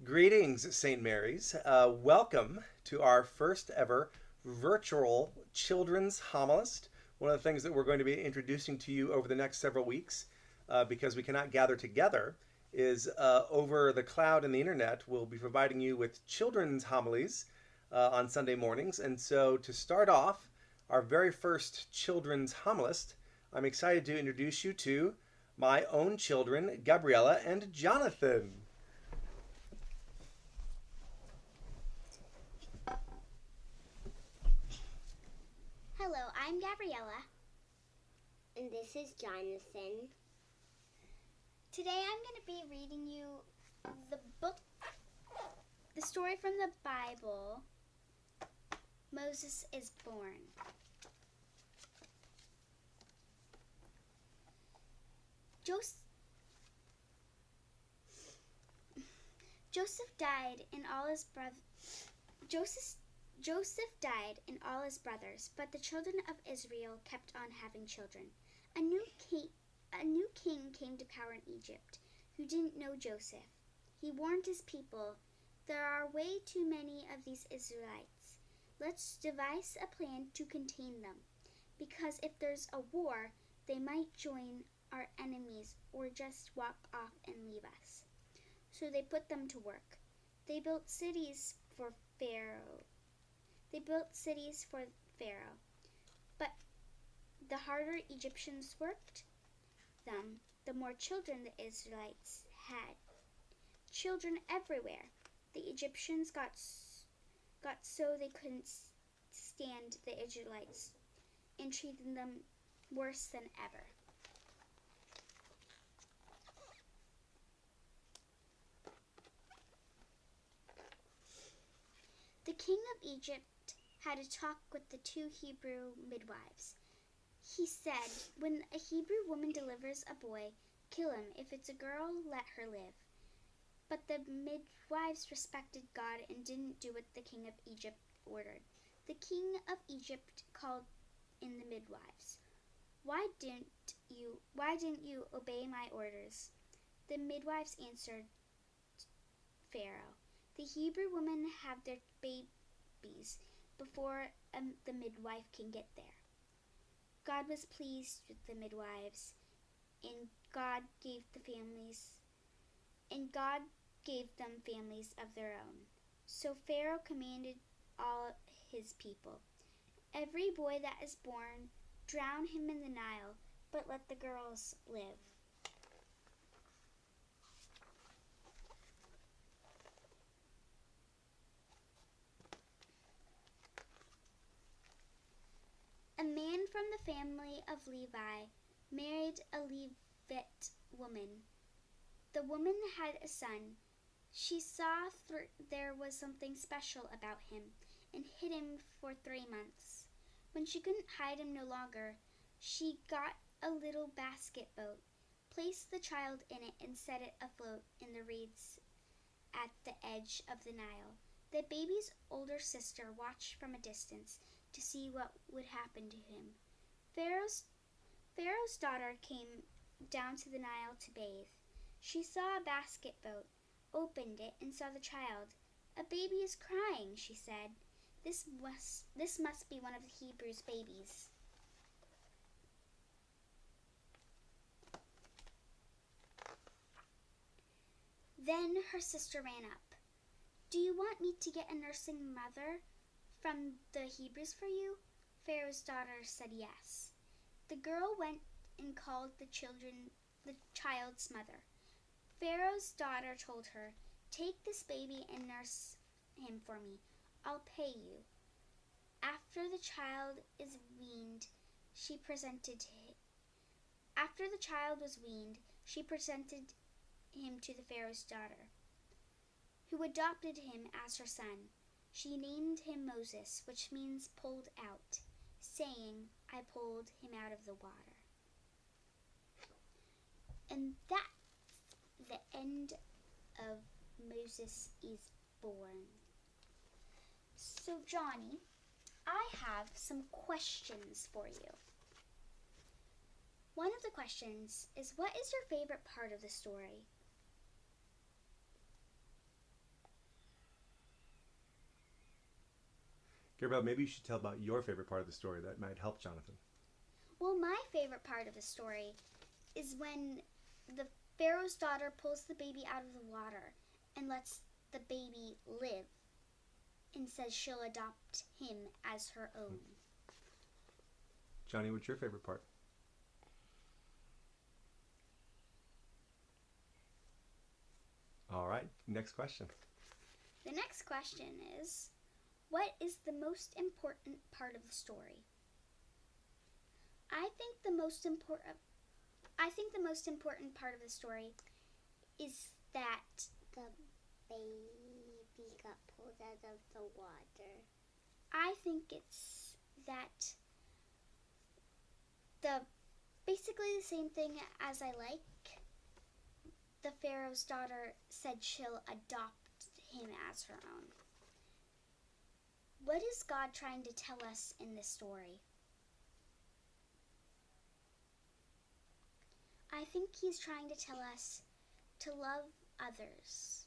Greetings, St. Mary's. Welcome to our first ever virtual children's homilist. One of the things that we're going to be introducing to you over the next several weeks, because we cannot gather together, is over the cloud and the internet, we'll be providing you with children's homilies on Sunday mornings. And so, to start off our very first children's homilist, I'm excited to introduce you to my own children, Gabriella and Jonathan. Hello, I'm Gabriella. And this is Jonathan. Today I'm going to be reading you the story from the Bible, Moses is Born. Joseph died and all his brothers. Joseph died and all his brothers, but the children of Israel kept on having children. A new king came to power in Egypt, who didn't know Joseph. He warned his people, "There are way too many of these Israelites. Let's devise a plan to contain them, because if there's a war, they might join our enemies or just walk off and leave us." So they put them to work. They built cities for Pharaoh. But the harder Egyptians worked them, the more children the Israelites had. Children everywhere. The Egyptians got so they couldn't stand the Israelites and treated them worse than ever. The king of Egypt had a talk with the two Hebrew midwives. He said, "When a Hebrew woman delivers a boy, kill him. If it's a girl, let her live." But the midwives respected God and didn't do what the king of Egypt ordered. The king of Egypt called in the midwives. Why didn't you obey my orders?" The midwives answered Pharaoh, "The Hebrew women have their babies before the midwife can get there." God was pleased with the midwives, and God gave them families of their own. So Pharaoh commanded all his people, "Every boy that is born, drown him in the Nile, but let the girls live." A man from the family of Levi married a Levite woman. The woman had a son. She saw there was something special about him and hid him for 3 months. When she couldn't hide him no longer, she got a little basket boat, placed the child in it, and set it afloat in the reeds at the edge of the Nile. The baby's older sister watched from a distance to see what would happen to him. Pharaoh's daughter came down to the Nile to bathe. She saw a basket boat, opened it, and saw the child. "A baby is crying," she said. This must be one of the Hebrews' babies." Then her sister ran up. "Do you want me to get a nursing mother from the Hebrews for you?" Pharaoh's daughter said yes. The girl went and called the child's mother. Pharaoh's daughter told her, "Take this baby and nurse him for me. I'll pay you." After the child was weaned, she presented him to the Pharaoh's daughter, who adopted him as her son. She named him Moses, which means pulled out, saying, "I pulled him out of the water." And that's the end of Moses is Born. So, Johnny, I have some questions for you. One of the questions is, what is your favorite part of the story? Gabrielle, maybe you should tell about your favorite part of the story that might help Jonathan. Well, my favorite part of the story is when the Pharaoh's daughter pulls the baby out of the water and lets the baby live and says she'll adopt him as her own. Johnny, what's your favorite part? All right, next question. The next question is, what is the most important part of the story? I think the most important part of the story is that The baby got pulled out of the water. I think it's that basically the same thing as I like. The Pharaoh's daughter said she'll adopt him as her own. What is God trying to tell us in this story? I think he's trying to tell us to love others.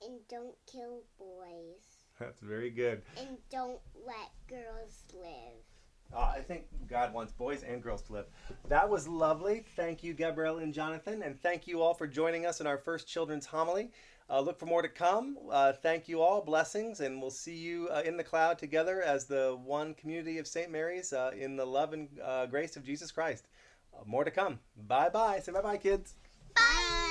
And don't kill boys. That's very good. And don't let girls live. I think God wants boys and girls to live. That was lovely. Thank you, Gabrielle and Jonathan. And thank you all for joining us in our first children's homily. Look for more to come. Thank you all. Blessings. And we'll see you in the cloud together as the one community of St. Mary's in the love and grace of Jesus Christ. More to come. Bye-bye. Say bye-bye, kids. Bye!